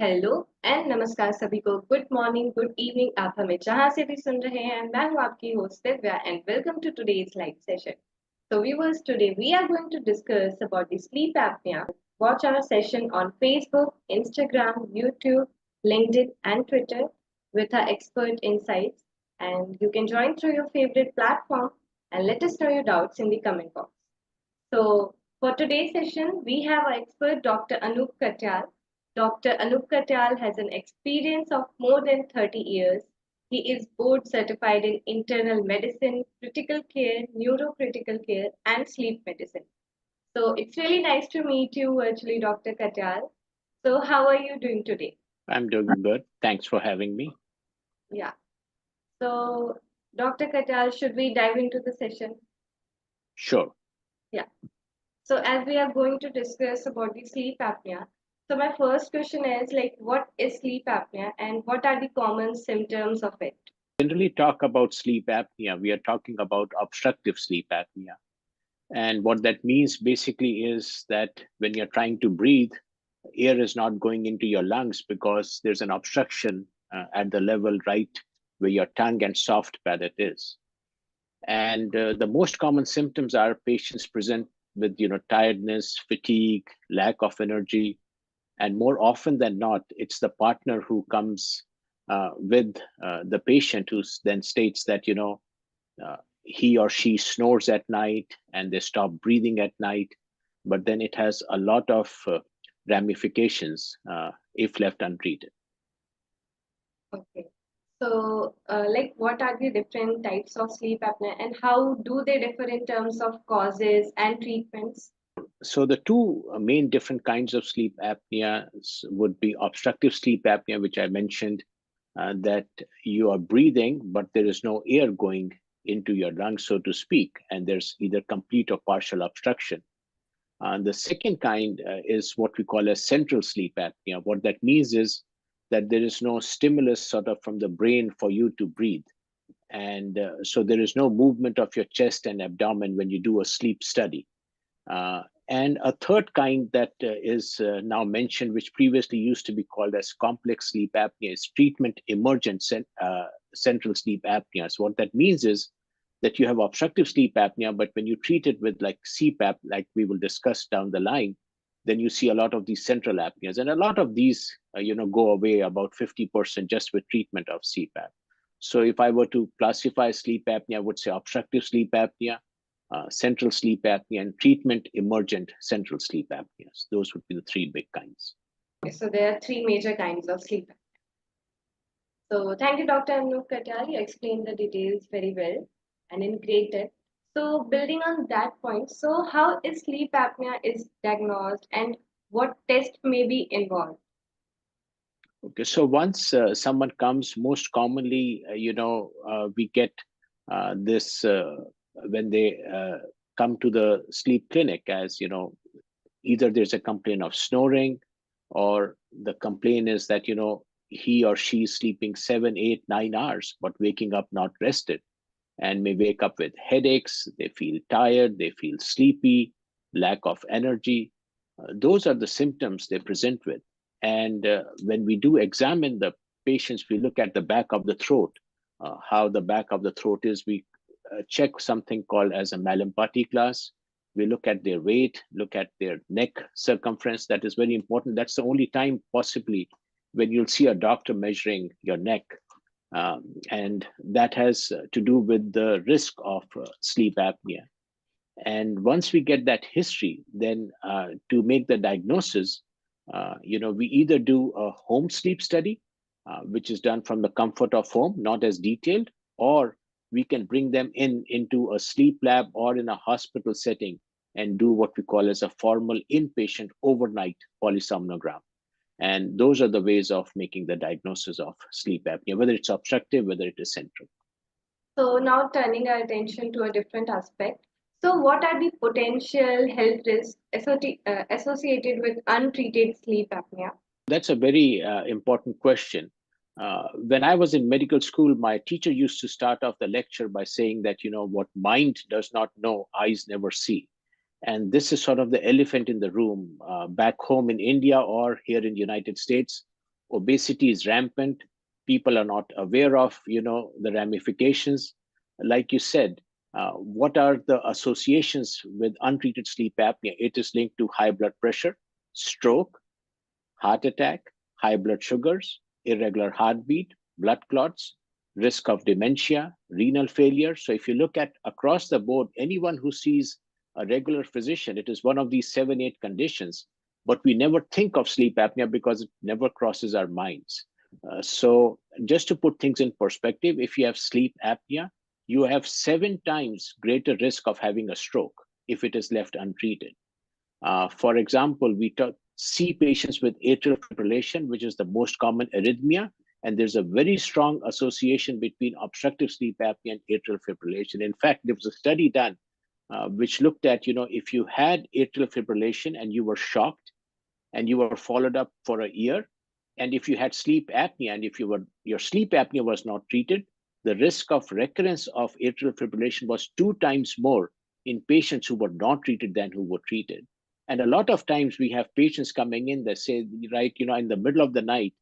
Hello and नमस्कार सभी को। गुड मॉर्निंग, गुड इवनिंग, आप हमें जहां से भी सुन रहे हैं। मैं हूं आपकी host Divya and welcome to today's live session. So viewers, today we are going to discuss about the sleep apnea. Watch our session on Facebook, Instagram, YouTube, LinkedIn and Twitter with our expert insights, and you can join through your favorite platform and let us know your doubts in the comment box. So, for today's session, we have our expert Dr. Anup Katyal. Dr. Anup Katyal has an experience of more than 30 years. He is board certified in internal medicine, critical care, neurocritical care, and sleep medicine. So, it's really nice to meet you virtually, Dr. Katyal. So, how are you doing today? I'm doing good. Thanks for having me. Yeah. So, Dr. Katyal, should we dive into the session? Sure. Yeah. So as we are going to discuss about the sleep apnea, so my first question is like, what is sleep apnea and what are the common symptoms of it? Generally talk about sleep apnea. We are talking about obstructive sleep apnea. And what that means basically is that when you're trying to breathe, air is not going into your lungs because there's an obstruction at the level right where your tongue and soft palate is. And the most common symptoms are patients present with tiredness, fatigue, lack of energy, and more often than not it's the partner who comes with the patient who then states that he or she snores at night and they stop breathing at night, but then it has a lot of ramifications if left untreated. Okay. So, like, what are the different types of sleep apnea and how do they differ in terms of causes and treatments? So the two main different kinds of sleep apnea would be obstructive sleep apnea, which I mentioned, that you are breathing, but there is no air going into your lungs, so to speak, and there's either complete or partial obstruction. The second kind is what we call a central sleep apnea. What that means is that there is no stimulus sort of from the brain for you to breathe. And so there is no movement of your chest and abdomen when you do a sleep study. And a third kind that is now mentioned, which previously used to be called as complex sleep apnea, is treatment emergent central sleep apnea. So what that means is that you have obstructive sleep apnea, but when you treat it with like CPAP, like we will discuss down the line, then you see a lot of these central apneas, and a lot of these, go away about 50% just with treatment of CPAP. So if I were to classify sleep apnea, I would say obstructive sleep apnea, central sleep apnea, and treatment emergent central sleep apneas. Those would be the three big kinds. Okay, so there are three major kinds of sleep. So thank you, Dr. Anup Katyal. You explained the details very well and in great depth. So building on that point, so how is sleep apnea is diagnosed and what test may be involved? Okay, so once someone comes, most commonly, we get this when they come to the sleep clinic, as either there's a complaint of snoring, or the complaint is that he or she is sleeping 7, 8, 9 hours, but waking up not rested, and may wake up with headaches. They feel tired, they feel sleepy, lack of energy. Those are the symptoms they present with. And when we do examine the patients, we look at the back of the throat, how the back of the throat is. We check something called as a Mallampati class. We look at their weight, look at their neck circumference. That is very important. That's the only time possibly when you'll see a doctor measuring your neck. And that has to do with the risk of sleep apnea. And once we get that history, then to make the diagnosis, we either do a home sleep study, which is done from the comfort of home, not as detailed, or we can bring them into a sleep lab or in a hospital setting and do what we call as a formal inpatient overnight polysomnogram. And those are the ways of making the diagnosis of sleep apnea, whether it's obstructive, whether it is central. So now turning our attention to a different aspect. So what are the potential health risks associated with untreated sleep apnea? That's a very important question. When I was in medical school, my teacher used to start off the lecture by saying that, what mind does not know, eyes never see. And this is sort of the elephant in the room back home in India or here in the United States. Obesity is rampant. People are not aware of, the ramifications. Like you said, what are the associations with untreated sleep apnea? It is linked to high blood pressure, stroke, heart attack, high blood sugars, irregular heartbeat, blood clots, risk of dementia, renal failure. So if you look at across the board, anyone who sees a regular physician, it is one of these 7, 8 conditions, but we never think of sleep apnea because it never crosses our minds. So just to put things in perspective, if you have sleep apnea, you have 7 times greater risk of having a stroke if it is left untreated. For example, see patients with atrial fibrillation, which is the most common arrhythmia, and there's a very strong association between obstructive sleep apnea and atrial fibrillation. In fact, there was a study done which looked at, if you had atrial fibrillation and you were shocked and you were followed up for a year, and if you had sleep apnea and if your sleep apnea was not treated, the risk of recurrence of atrial fibrillation was 2 times more in patients who were not treated than who were treated. And a lot of times we have patients coming in that say, right, in the middle of the night,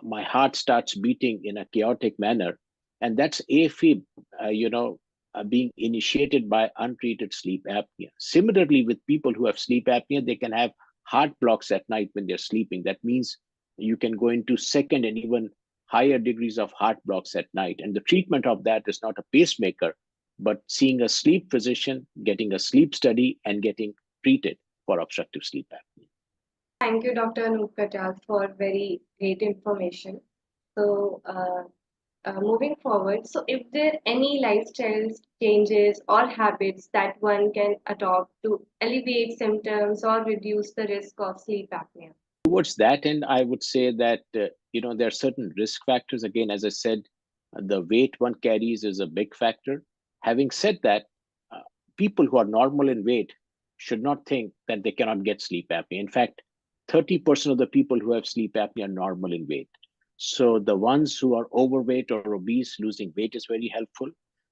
my heart starts beating in a chaotic manner. And that's AFib, being initiated by untreated sleep apnea. Similarly, with people who have sleep apnea, they can have heart blocks at night when they're sleeping. That means you can go into second and even higher degrees of heart blocks at night. And the treatment of that is not a pacemaker, but seeing a sleep physician, getting a sleep study, and getting treated for obstructive sleep apnea. Thank you, Dr. Anup Katyal, for very great information. So, moving forward, so if there are any lifestyle changes or habits that one can adopt to alleviate symptoms or reduce the risk of sleep apnea? Towards that end, I would say that, there are certain risk factors. Again, as I said, the weight one carries is a big factor. Having said that, people who are normal in weight should not think that they cannot get sleep apnea. In fact, 30% of the people who have sleep apnea are normal in weight. So the ones who are overweight or obese, losing weight is very helpful.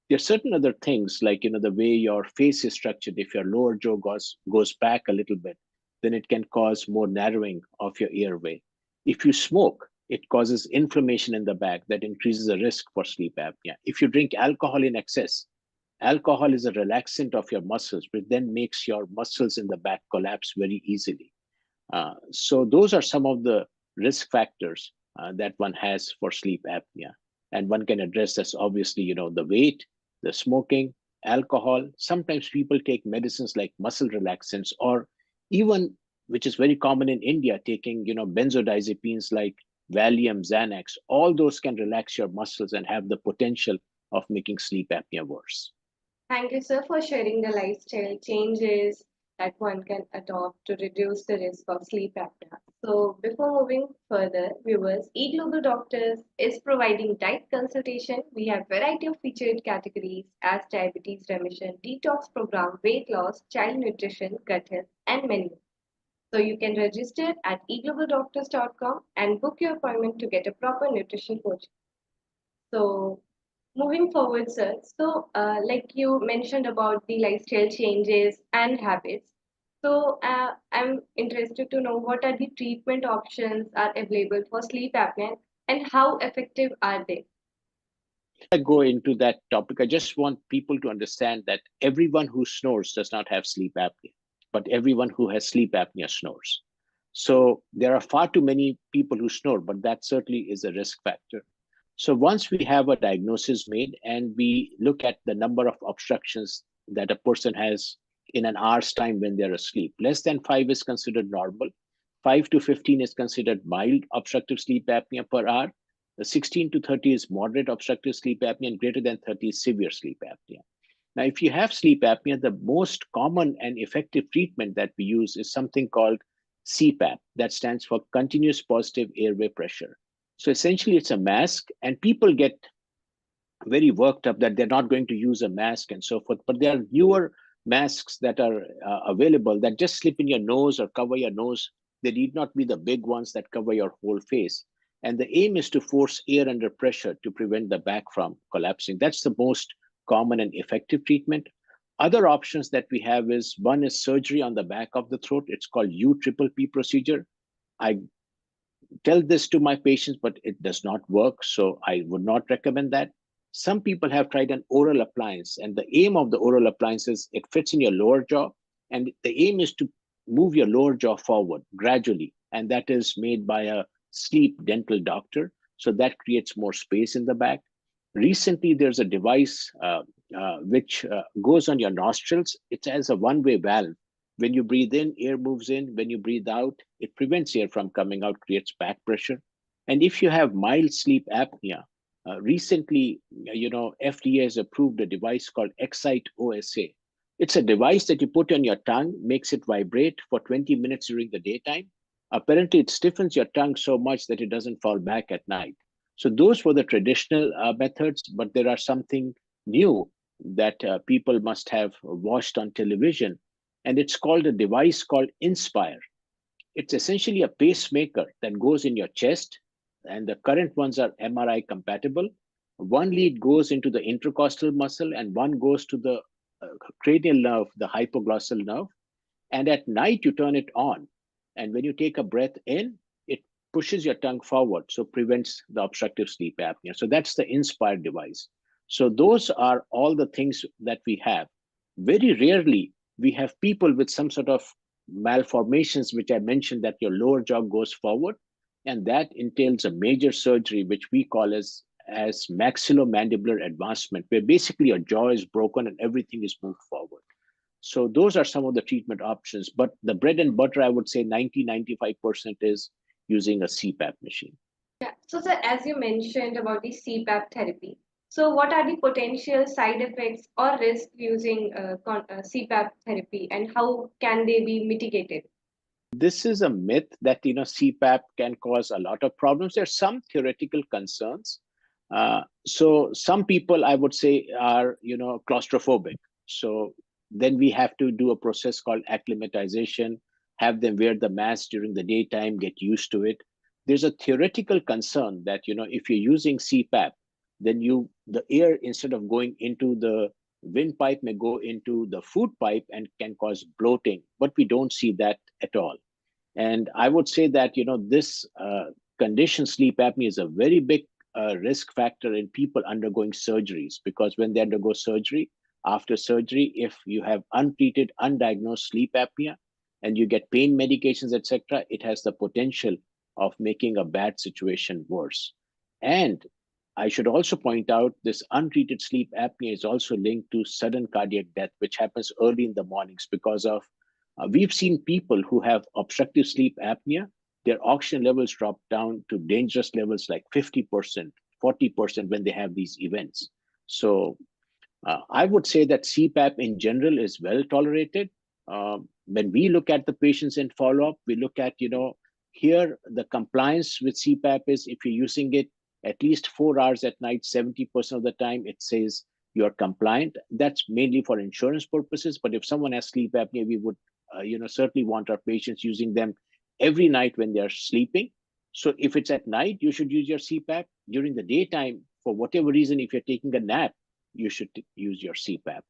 There are certain other things like, the way your face is structured. If your lower jaw goes back a little bit, then it can cause more narrowing of your airway. If you smoke, it causes inflammation in the back that increases the risk for sleep apnea. If you drink alcohol in excess, alcohol is a relaxant of your muscles, which then makes your muscles in the back collapse very easily. So those are some of the risk factors that one has for sleep apnea. And one can address this, obviously, the weight, the smoking, alcohol. Sometimes people take medicines like muscle relaxants, or even, which is very common in India, taking, benzodiazepines like Valium, Xanax. All those can relax your muscles and have the potential of making sleep apnea worse. Thank you, sir, for sharing the lifestyle changes that one can adopt to reduce the risk of sleep apnea. So, before moving further, viewers, eGlobal Doctors is providing diet consultation. We have variety of featured categories as diabetes remission, detox program, weight loss, child nutrition, gut health, and many more. So, you can register at eglobalDoctors.com and book your appointment to get a proper nutrition coach. So, moving forward, sir, so like you mentioned about the lifestyle changes and habits. So, I'm interested to know what are the treatment options are available for sleep apnea and how effective are they? I go into that topic, I just want people to understand that everyone who snores does not have sleep apnea, but everyone who has sleep apnea snores. So there are far too many people who snore, but that certainly is a risk factor. So once we have a diagnosis made and we look at the number of obstructions that a person has in an hour's time when they're asleep, less than 5 is considered normal. 5 to 15 is considered mild obstructive sleep apnea per hour. The 16 to 30 is moderate obstructive sleep apnea, and greater than 30 is severe sleep apnea. Now, if you have sleep apnea, the most common and effective treatment that we use is something called CPAP, that stands for continuous positive airway pressure. So essentially, it's a mask, and people get very worked up that they're not going to use a mask and so forth. But there are newer masks that are available that just slip in your nose or cover your nose. They need not be the big ones that cover your whole face. And the aim is to force air under pressure to prevent the back from collapsing. That's the most common and effective treatment. Other options that we have is, one is surgery on the back of the throat. It's called UPPP procedure. I tell this to my patients, but it does not work. So I would not recommend that. Some people have tried an oral appliance, and the aim of the oral appliance is it fits in your lower jaw, and the aim is to move your lower jaw forward gradually, and that is made by a sleep dental doctor. So that creates more space in the back. Recently, there's a device which goes on your nostrils. It has a one-way valve. When you breathe in, air moves in. When you breathe out, it prevents air from coming out, creates back pressure. And if you have mild sleep apnea, recently, FDA has approved a device called Excite OSA. It's a device that you put on your tongue, makes it vibrate for 20 minutes during the daytime. Apparently, it stiffens your tongue so much that it doesn't fall back at night. So those were the traditional methods, but there are something new that people must have watched on television, and it's called a device called Inspire. It's essentially a pacemaker that goes in your chest, and the current ones are MRI compatible. One lead goes into the intercostal muscle, and one goes to the cranial nerve, the hypoglossal nerve. And at night, you turn it on. And when you take a breath in, it pushes your tongue forward, so prevents the obstructive sleep apnea. So that's the Inspire device. So those are all the things that we have. Very rarely we have people with some sort of malformations, which I mentioned, that your lower jaw goes forward, and that entails a major surgery, which we call as maxillomandibular advancement, where basically your jaw is broken and everything is moved forward. So those are some of the treatment options, but the bread and butter, I would say 90-95% is using a CPAP machine. Yeah. So, sir, as you mentioned about the CPAP therapy, so what are the potential side effects or risks using CPAP therapy, and how can they be mitigated? This is a myth that CPAP can cause a lot of problems. There's some theoretical concerns. So some people, I would say, are claustrophobic. So then we have to do a process called acclimatization, have them wear the mask during the daytime, get used to it. There's a theoretical concern that if you're using CPAP, then the air, instead of going into the windpipe, may go into the food pipe and can cause bloating, but we don't see that at all. And I would say that this condition, sleep apnea, is a very big risk factor in people undergoing surgeries, because when they undergo surgery, after surgery, if you have untreated, undiagnosed sleep apnea and you get pain medications, etc., it has the potential of making a bad situation worse. And I should also point out, this untreated sleep apnea is also linked to sudden cardiac death, which happens early in the mornings because of we've seen people who have obstructive sleep apnea, their oxygen levels drop down to dangerous levels like 50%, 40% when they have these events. So I would say that CPAP in general is well tolerated. When we look at the patients in follow-up, we look at, here the compliance with CPAP is, if you're using it at least 4 hours at night, 70% of the time, it says you're compliant. That's mainly for insurance purposes. But if someone has sleep apnea, we would certainly want our patients using them every night when they're sleeping. So if it's at night, you should use your CPAP. During the daytime, for whatever reason, if you're taking a nap, you should use your CPAP.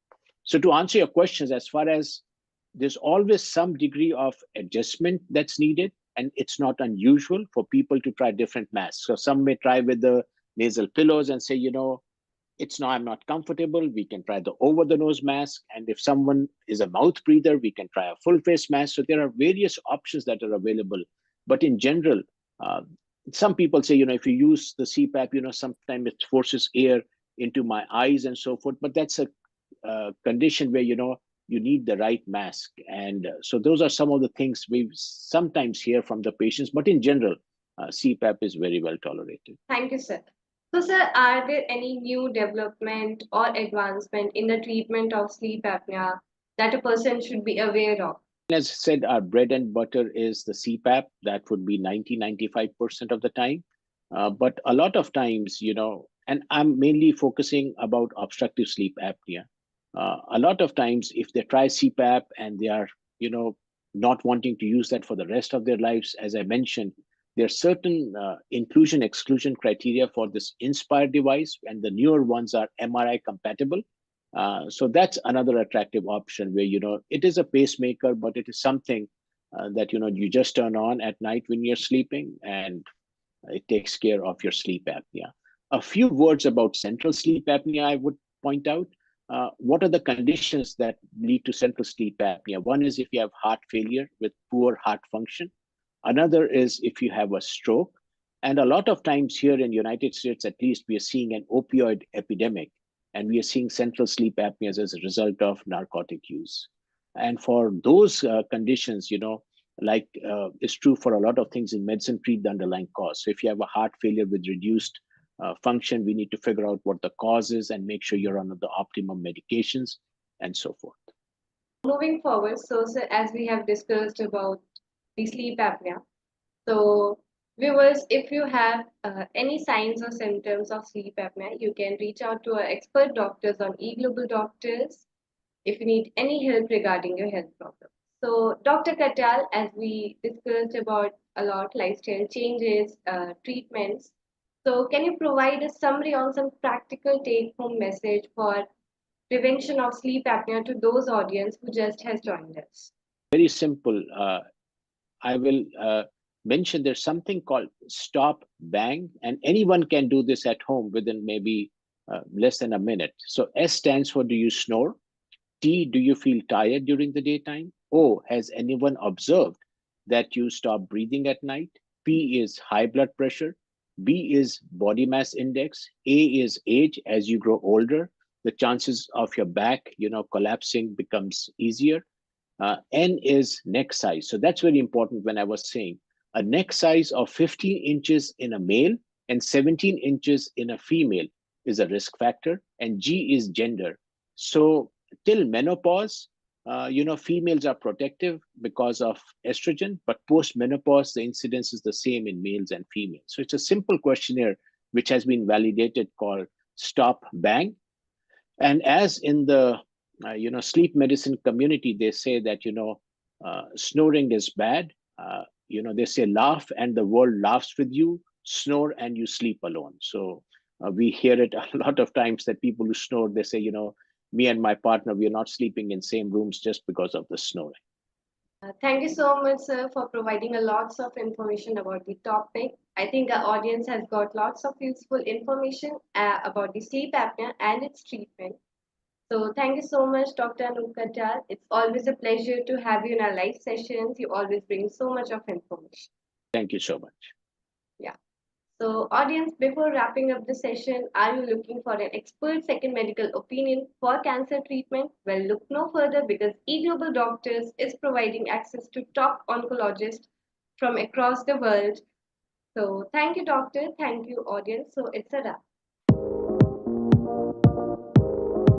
So to answer your questions, as far as there's always some degree of adjustment that's needed, and it's not unusual for people to try different masks. So some may try with the nasal pillows and say, I'm not comfortable. We can try the over the nose mask. And if someone is a mouth breather, we can try a full face mask. So there are various options that are available. But in general, some people say, if you use the CPAP, sometimes it forces air into my eyes and so forth. But that's a condition where, you need the right mask. And so those are some of the things we sometimes hear from the patients. But in general, CPAP is very well tolerated. Thank you, sir. So, sir, are there any new development or advancement in the treatment of sleep apnea that a person should be aware of? As I said, our bread and butter is the CPAP. That would be 90-95% of the time. But a lot of times, and I'm mainly focusing about obstructive sleep apnea. A lot of times, if they try CPAP and they are, not wanting to use that for the rest of their lives, as I mentioned, there are certain inclusion-exclusion criteria for this Inspire device, and the newer ones are MRI compatible. So that's another attractive option where, it is a pacemaker, but it is something that you just turn on at night when you're sleeping, and it takes care of your sleep apnea. A few words about central sleep apnea I would point out. What are the conditions that lead to central sleep apnea? One is if you have heart failure with poor heart function. Another is if you have a stroke. And a lot of times here in United States, at least, we are seeing an opioid epidemic, and we are seeing central sleep apneas as a result of narcotic use. And for those conditions, like is true for a lot of things in medicine, treat the underlying cause. So if you have a heart failure with reduced function, we need to figure out what the cause is and make sure you're on the optimum medications and so forth. Moving forward, so sir, as we have discussed about the sleep apnea, so viewers, if you have any signs or symptoms of sleep apnea, you can reach out to our expert doctors on eGlobal Doctors if you need any help regarding your health problem. So, Dr. Katyal, as we discussed about a lot lifestyle changes, treatments, so can you provide a summary on some practical take-home message for prevention of sleep apnea to those audience who just has joined us? Very simple. I will mention there's something called stop bang, and anyone can do this at home within maybe less than a minute. So S stands for do you snore? T, do you feel tired during the daytime? O, has anyone observed that you stop breathing at night? P is high blood pressure. B is body mass index. A is age. As you grow older, the chances of your back, collapsing becomes easier. N is neck size. So that's very important when I was saying a neck size of 15 inches in a male and 17 inches in a female is a risk factor. And G is gender. So till menopause, females are protective because of estrogen, but post menopause, the incidence is the same in males and females. So it's a simple questionnaire which has been validated called Stop Bang. And as in the sleep medicine community, they say that snoring is bad. They say laugh and the world laughs with you, snore and you sleep alone. So we hear it a lot of times that people who snore, they say, me and my partner, we are not sleeping in same rooms just because of the snoring. Thank you so much, sir, for providing a lots of information about the topic. I think our audience has got lots of useful information about the sleep apnea and its treatment. So thank you so much, Dr. Anup Katyal. It's always a pleasure to have you in our live sessions. You always bring so much of information. Thank you so much. Yeah. So, audience, before wrapping up the session, are you looking for an expert second medical opinion for cancer treatment? Well, look no further because eGlobal Doctors is providing access to top oncologists from across the world. So, thank you, doctor. Thank you, audience. So, it's a wrap.